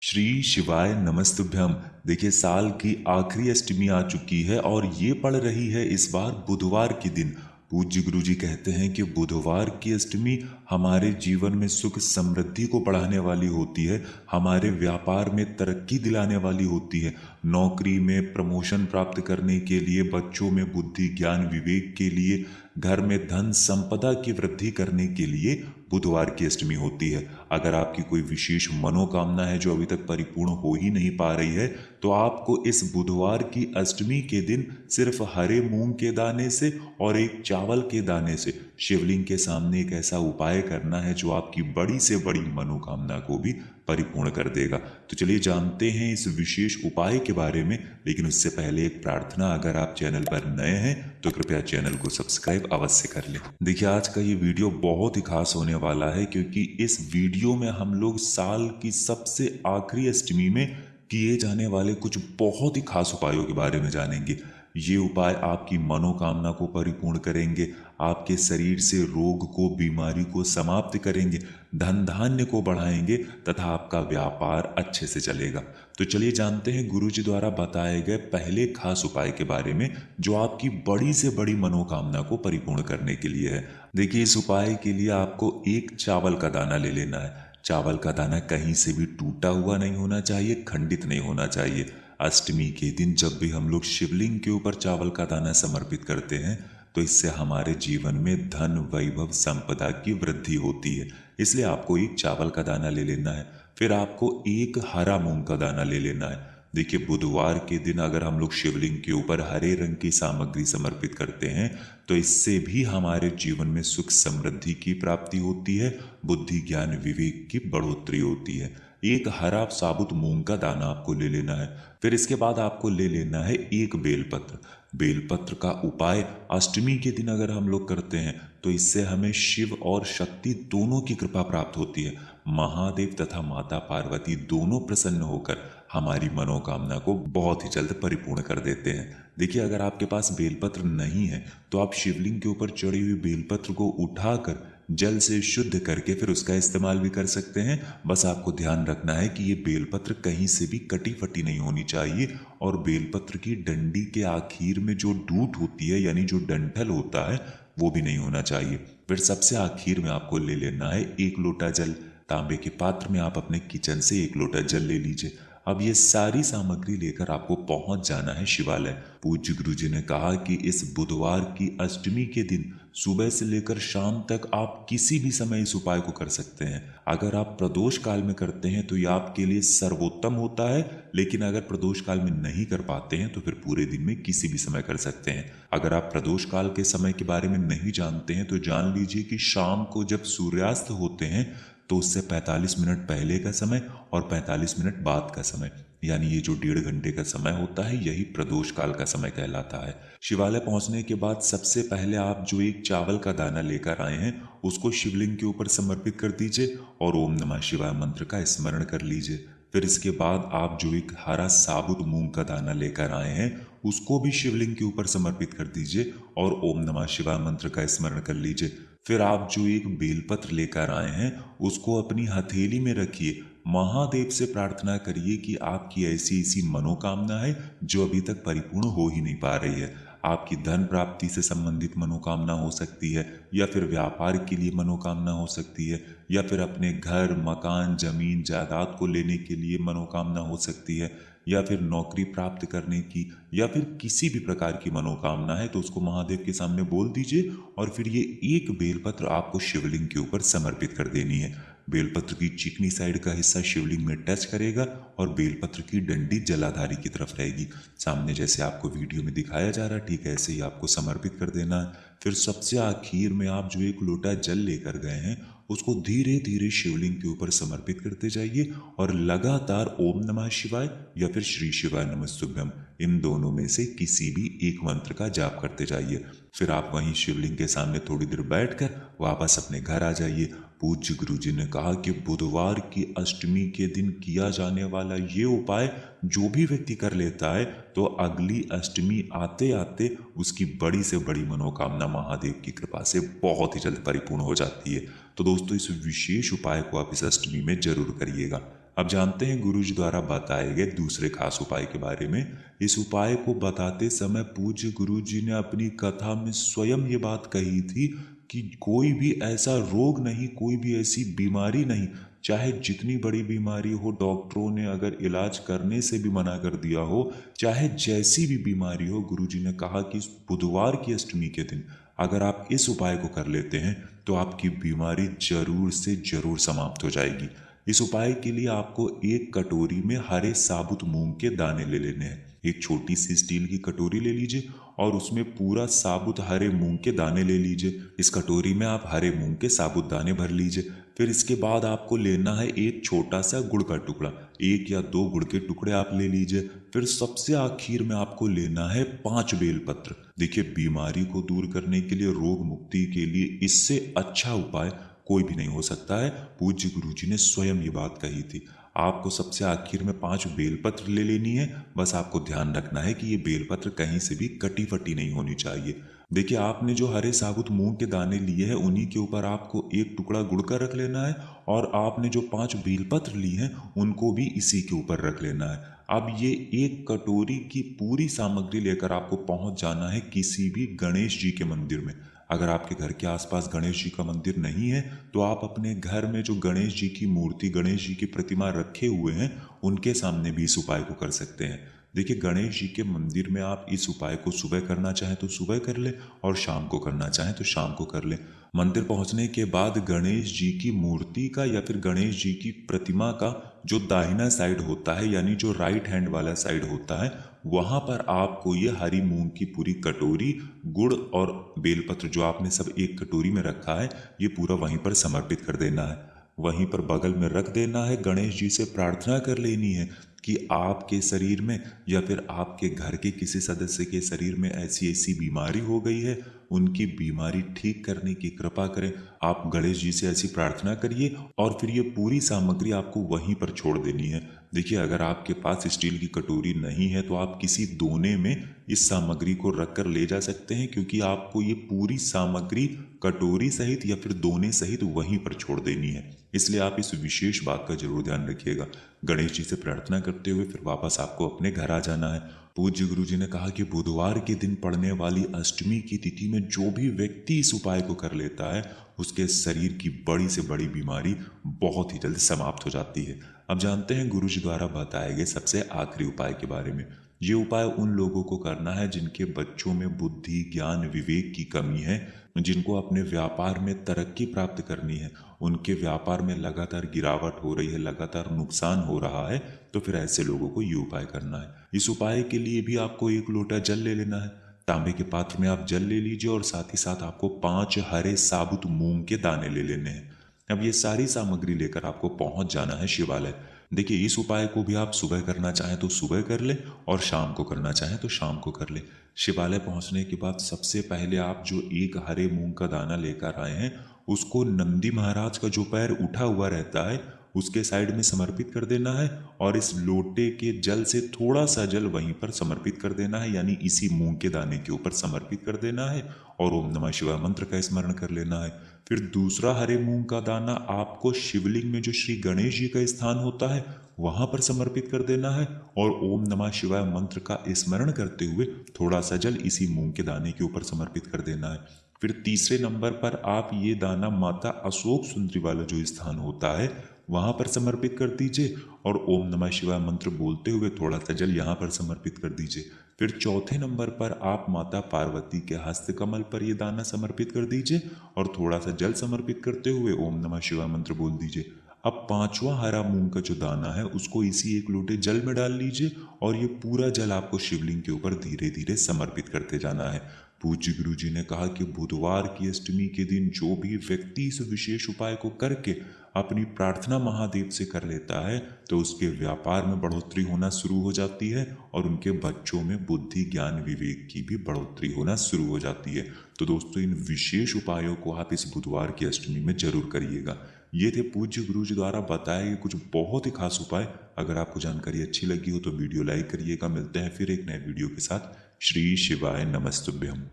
श्री शिवाय नमस्तुभ्यम। देखिए, साल की आखिरी अष्टमी आ चुकी है और ये पड़ रही है इस बार बुधवार के दिन। पूज्य गुरु जी कहते हैं कि बुधवार की अष्टमी हमारे जीवन में सुख समृद्धि को बढ़ाने वाली होती है, हमारे व्यापार में तरक्की दिलाने वाली होती है, नौकरी में प्रमोशन प्राप्त करने के लिए, बच्चों में बुद्धि ज्ञान विवेक के लिए, घर में धन संपदा की वृद्धि करने के लिए बुधवार की अष्टमी होती है। अगर आपकी कोई विशेष मनोकामना है जो अभी तक परिपूर्ण हो ही नहीं पा रही है, तो आपको इस बुधवार की अष्टमी के दिन सिर्फ हरे मूंग के दाने से और एक चावल के दाने से शिवलिंग के सामने एक ऐसा उपाय करना है जो आपकी बड़ी से बड़ी मनोकामना को भी परिपूर्ण कर देगा। तो चलिए जानते हैं इस विशेष उपाय के बारे में, लेकिन उससे पहले एक प्रार्थना, अगर आप चैनल पर नए हैं तो कृपया चैनल को सब्सक्राइब अवश्य कर लें। देखिए, आज का ये वीडियो बहुत ही खास होने वाला है, क्योंकि इस वीडियो में हम लोग साल की सबसे आखिरी अष्टमी में किए जाने वाले कुछ बहुत ही खास उपायों के बारे में जानेंगे। ये उपाय आपकी मनोकामना को परिपूर्ण करेंगे, आपके शरीर से रोग को, बीमारी को समाप्त करेंगे, धन धान्य को बढ़ाएंगे तथा आपका व्यापार अच्छे से चलेगा। तो चलिए जानते हैं गुरु जी द्वारा बताए गए पहले खास उपाय के बारे में, जो आपकी बड़ी से बड़ी मनोकामना को परिपूर्ण करने के लिए है। देखिए, इस उपाय के लिए आपको एक चावल का दाना ले लेना है। चावल का दाना कहीं से भी टूटा हुआ नहीं होना चाहिए, खंडित नहीं होना चाहिए। अष्टमी के दिन जब भी हम लोग शिवलिंग के ऊपर चावल का दाना समर्पित करते हैं, तो इससे हमारे जीवन में धन वैभव संपदा की वृद्धि होती है। इसलिए आपको एक चावल का दाना ले लेना है। फिर आपको एक हरा मूंग का दाना ले लेना है। देखिए, बुधवार के दिन अगर हम लोग शिवलिंग के ऊपर हरे रंग की सामग्री समर्पित करते हैं, तो इससे भी हमारे जीवन में सुख समृद्धि की प्राप्ति होती है, बुद्धि ज्ञान विवेक की बढ़ोतरी होती है। एक हरा साबुत मूंग का दाना आपको ले लेना है। फिर इसके बाद आपको ले लेना है एक बेलपत्र। बेलपत्र का उपाय अष्टमी के दिन अगर हम लोग करते हैं, तो इससे हमें शिव और शक्ति दोनों की कृपा प्राप्त होती है। महादेव तथा माता पार्वती दोनों प्रसन्न होकर हमारी मनोकामना को बहुत ही जल्द परिपूर्ण कर देते हैं। देखिए, अगर आपके पास बेलपत्र नहीं है, तो आप शिवलिंग के ऊपर चढ़ी हुई बेलपत्र को उठाकर जल से शुद्ध करके फिर उसका इस्तेमाल भी कर सकते हैं। बस आपको ध्यान रखना है कि ये बेलपत्र कहीं से भी कटी फटी नहीं होनी चाहिए, और बेलपत्र की डंडी के आखिर में जो डूट होती है, यानी जो डंठल होता है, वो भी नहीं होना चाहिए। फिर सबसे आखिर में आपको ले लेना है एक लोटा जल। तांबे के पात्र में आप अपने किचन से एक लोटा जल ले लीजिए। अब ये सारी सामग्री लेकर आपको पहुंच जाना है शिवालय। पूज्य गुरु जी ने कहा कि इस बुधवार की अष्टमी के दिन सुबह से लेकर शाम तक आप किसी भी समय इस उपाय को कर सकते हैं। अगर आप प्रदोष काल में करते हैं तो यह आपके लिए सर्वोत्तम होता है, लेकिन अगर प्रदोष काल में नहीं कर पाते हैं तो फिर पूरे दिन में किसी भी समय कर सकते हैं। अगर आप प्रदोष काल के समय के बारे में नहीं जानते हैं, तो जान लीजिए कि शाम को जब सूर्यास्त होते हैं, तो उससे 45 मिनट पहले का समय और 45 मिनट बाद का समय, यानी ये जो 1.5 घंटे का समय होता है, यही प्रदोष काल का समय कहलाता है। शिवालय पहुंचने के बाद सबसे पहले आप जो एक चावल का दाना लेकर आए हैं, उसको शिवलिंग के ऊपर समर्पित कर दीजिए और ओम नमः शिवाय मंत्र का स्मरण कर लीजिए। फिर इसके बाद आप जो एक हरा साबुत मूंग का दाना लेकर आए हैं, उसको भी शिवलिंग के ऊपर समर्पित कर दीजिए और ओम नमः शिवाय मंत्र का स्मरण कर लीजिए। फिर आप जो एक बेलपत्र लेकर आए हैं, उसको अपनी हथेली में रखिए। महादेव से प्रार्थना करिए कि आपकी ऐसी ऐसी मनोकामना है जो अभी तक परिपूर्ण हो ही नहीं पा रही है। आपकी धन प्राप्ति से संबंधित मनोकामना हो सकती है, या फिर व्यापार के लिए मनोकामना हो सकती है, या फिर अपने घर मकान जमीन जायदाद को लेने के लिए मनोकामना हो सकती है, या फिर नौकरी प्राप्त करने की, या फिर किसी भी प्रकार की मनोकामना है, तो उसको महादेव के सामने बोल दीजिए और फिर ये एक बेलपत्र आपको शिवलिंग के ऊपर समर्पित कर देनी है। बेलपत्र की चिकनी साइड का हिस्सा शिवलिंग में टच करेगा और बेलपत्र की डंडी जलाधारी की तरफ रहेगी। सामने जैसे आपको वीडियो में दिखाया जा रहा है, ठीक ऐसे ही आपको समर्पित कर देना है। फिर सबसे आखिर में आप जो एक लोटा जल लेकर गए हैं, उसको धीरे धीरे शिवलिंग के ऊपर समर्पित करते जाइए और लगातार ओम नमः शिवाय या फिर श्री शिवाय नमस्तुभ्यम, इन दोनों में से किसी भी एक मंत्र का जाप करते जाइए। फिर आप वहीं शिवलिंग के सामने थोड़ी देर बैठकर वापस अपने घर आ जाइए। पूज्य गुरु जी ने कहा कि बुधवार की अष्टमी के दिन किया जाने वाला ये उपाय जो भी व्यक्ति कर लेता है, तो अगली अष्टमी आते आते उसकी बड़ी से बड़ी मनोकामना महादेव की कृपा से बहुत ही जल्द परिपूर्ण हो जाती है। तो दोस्तों, इस विशेष उपाय को आप इस अष्टमी में जरूर करिएगा। अब जानते हैं गुरुजी द्वारा बताए गए दूसरे खास उपाय के बारे में। इस उपाय को बताते समय पूज्य गुरुजी ने अपनी कथा में स्वयं ये बात कही थी कि कोई भी ऐसा रोग नहीं, कोई भी ऐसी बीमारी नहीं, चाहे जितनी बड़ी बीमारी हो, डॉक्टरों ने अगर इलाज करने से भी मना कर दिया हो, चाहे जैसी भी बीमारी हो, गुरुजी ने कहा कि बुधवार की अष्टमी के दिन अगर आप इस उपाय को कर लेते हैं तो आपकी बीमारी जरूर से जरूर समाप्त हो जाएगी। इस उपाय के लिए आपको एक कटोरी में हरे साबुत मूंग के दाने ले लेने हैं। एक छोटी सी स्टील की कटोरी ले लीजिए और उसमें पूरा साबुत हरे मूंग के दाने ले लीजिए। इस कटोरी में आप हरे मूंग के साबुत दाने भर लीजिए। फिर इसके बाद आपको लेना है एक छोटा सा गुड़ का टुकड़ा, 1 या 2 गुड़ के टुकड़े आप ले लीजिए। फिर सबसे आखिर में आपको लेना है 5 बेलपत्र। देखिए, बीमारी को दूर करने के लिए, रोग मुक्ति के लिए इससे अच्छा उपाय कोई भी नहीं हो सकता है। पूज्य गुरुजी ने स्वयं ये बात कही थी। आपको सबसे आखिर में 5 बेलपत्र ले लेनी है। बस आपको ध्यान रखना है कि ये बेलपत्र कहीं से भी कटी फटी नहीं होनी चाहिए। देखिए, आपने जो हरे साबुत मूंग के दाने लिए हैं उन्हीं के ऊपर आपको एक टुकड़ा गुड़ का रख लेना है और आपने जो 5 बेलपत्र लिए हैं उनको भी इसी के ऊपर रख लेना है। अब ये एक कटोरी की पूरी सामग्री लेकर आपको पहुंच जाना है किसी भी गणेश जी के मंदिर में। अगर आपके घर के आसपास गणेश जी का मंदिर नहीं है तो आप अपने घर में जो गणेश जी की मूर्ति, गणेश जी की प्रतिमा रखे हुए हैं उनके सामने भी इस उपाय को कर सकते हैं। देखिए, गणेश जी के मंदिर में आप इस उपाय को सुबह करना चाहें तो सुबह कर ले और शाम को करना चाहें तो शाम को कर ले। मंदिर पहुंचने के बाद गणेश जी की मूर्ति का या फिर गणेश जी की प्रतिमा का जो दाहिना साइड होता है, यानी जो राइट हैंड वाला साइड होता है, वहां पर आपको ये हरी मूंग की पूरी कटोरी, गुड़ और बेलपत्र जो आपने सब एक कटोरी में रखा है, ये पूरा वहीं पर समर्पित कर देना है। वहीं पर बगल में रख देना है। गणेश जी से प्रार्थना कर लेनी है कि आपके शरीर में या फिर आपके घर के किसी सदस्य के शरीर में ऐसी ऐसी बीमारी हो गई है, उनकी बीमारी ठीक करने की कृपा करें। आप गणेश जी से ऐसी प्रार्थना करिए और फिर ये पूरी सामग्री आपको वहीं पर छोड़ देनी है। देखिए, अगर आपके पास स्टील की कटोरी नहीं है तो आप किसी दोने में इस सामग्री को रख कर ले जा सकते हैं, क्योंकि आपको ये पूरी सामग्री कटोरी सहित या फिर दोने सहित वहीं पर छोड़ देनी है। इसलिए आप इस विशेष बात का जरूर ध्यान रखिएगा। गणेश जी से प्रार्थना करते हुए फिर वापस आपको अपने घर आ जाना है। पूज्य गुरु जी ने कहा कि बुधवार के दिन पड़ने वाली अष्टमी की तिथि में जो भी व्यक्ति इस उपाय को कर लेता है उसके शरीर की बड़ी से बड़ी बीमारी बहुत ही जल्द समाप्त हो जाती है। अब जानते हैं गुरु जी द्वारा बताए गए सबसे आखिरी उपाय के बारे में। ये उपाय उन लोगों को करना है जिनके बच्चों में बुद्धि, ज्ञान, विवेक की कमी है, जिनको अपने व्यापार में तरक्की प्राप्त करनी है, उनके व्यापार में लगातार गिरावट हो रही है, लगातार नुकसान हो रहा है, तो फिर ऐसे लोगों को ये उपाय करना है। इस उपाय के लिए भी आपको 1 लोटा जल ले लेना है। तांबे के पात्र में आप जल ले लीजिए और साथ ही साथ आपको 5 हरे साबुत मूंग के दाने ले लेने हैं। अब ये सारी सामग्री लेकर आपको पहुंच जाना है शिवालय। देखिए, इस उपाय को भी आप सुबह करना चाहें तो सुबह कर ले और शाम को करना चाहें तो शाम को कर ले। शिवालय पहुंचने के बाद सबसे पहले आप जो एक हरे मूंग का दाना लेकर आए हैं उसको नंदी महाराज का जो पैर उठा हुआ रहता है उसके साइड में समर्पित कर देना है और इस लोटे के जल से थोड़ा सा जल वहीं पर समर्पित कर देना है, यानी इसी मूंग के दाने के ऊपर समर्पित कर देना है और ओम नमः शिवाय मंत्र का स्मरण कर लेना है। फिर दूसरा हरे मूंग का दाना आपको शिवलिंग में जो श्री गणेश जी का स्थान होता है वहां पर समर्पित कर देना है और ओम नमः शिवाय मंत्र का स्मरण करते हुए थोड़ा सा जल इसी मूंग के दाने के ऊपर समर्पित कर देना है। फिर तीसरे नंबर पर आप ये दाना माता अशोक सुंदरी वाला जो स्थान होता है वहां पर समर्पित कर दीजिए और ओम नमः शिवाय मंत्र बोलते हुए थोड़ा सा जल यहाँ पर समर्पित कर दीजिए। फिर चौथे नंबर पर आप माता पार्वती के हस्त कमल पर ये दाना समर्पित कर दीजिए और थोड़ा सा जल समर्पित करते हुए ओम नमः शिवाय मंत्र बोल दीजिए। अब 5वां हरा मूंग का जो दाना है उसको इसी 1 लोटे जल में डाल लीजिए और ये पूरा जल आपको शिवलिंग के ऊपर धीरे धीरे समर्पित करते जाना है। पूज्य गुरु जी ने कहा कि बुधवार की अष्टमी के दिन जो भी व्यक्ति इस विशेष उपाय को करके अपनी प्रार्थना महादेव से कर लेता है तो उसके व्यापार में बढ़ोतरी होना शुरू हो जाती है और उनके बच्चों में बुद्धि, ज्ञान, विवेक की भी बढ़ोतरी होना शुरू हो जाती है। तो दोस्तों, इन विशेष उपायों को आप इस बुधवार की अष्टमी में जरूर करिएगा। ये थे पूज्य गुरु जी द्वारा बताए गए कुछ बहुत ही खास उपाय। अगर आपको जानकारी अच्छी लगी हो तो वीडियो लाइक करिएगा। मिलते हैं फिर एक नए वीडियो के साथ। श्री शिवाय नमस्तुभ्यम।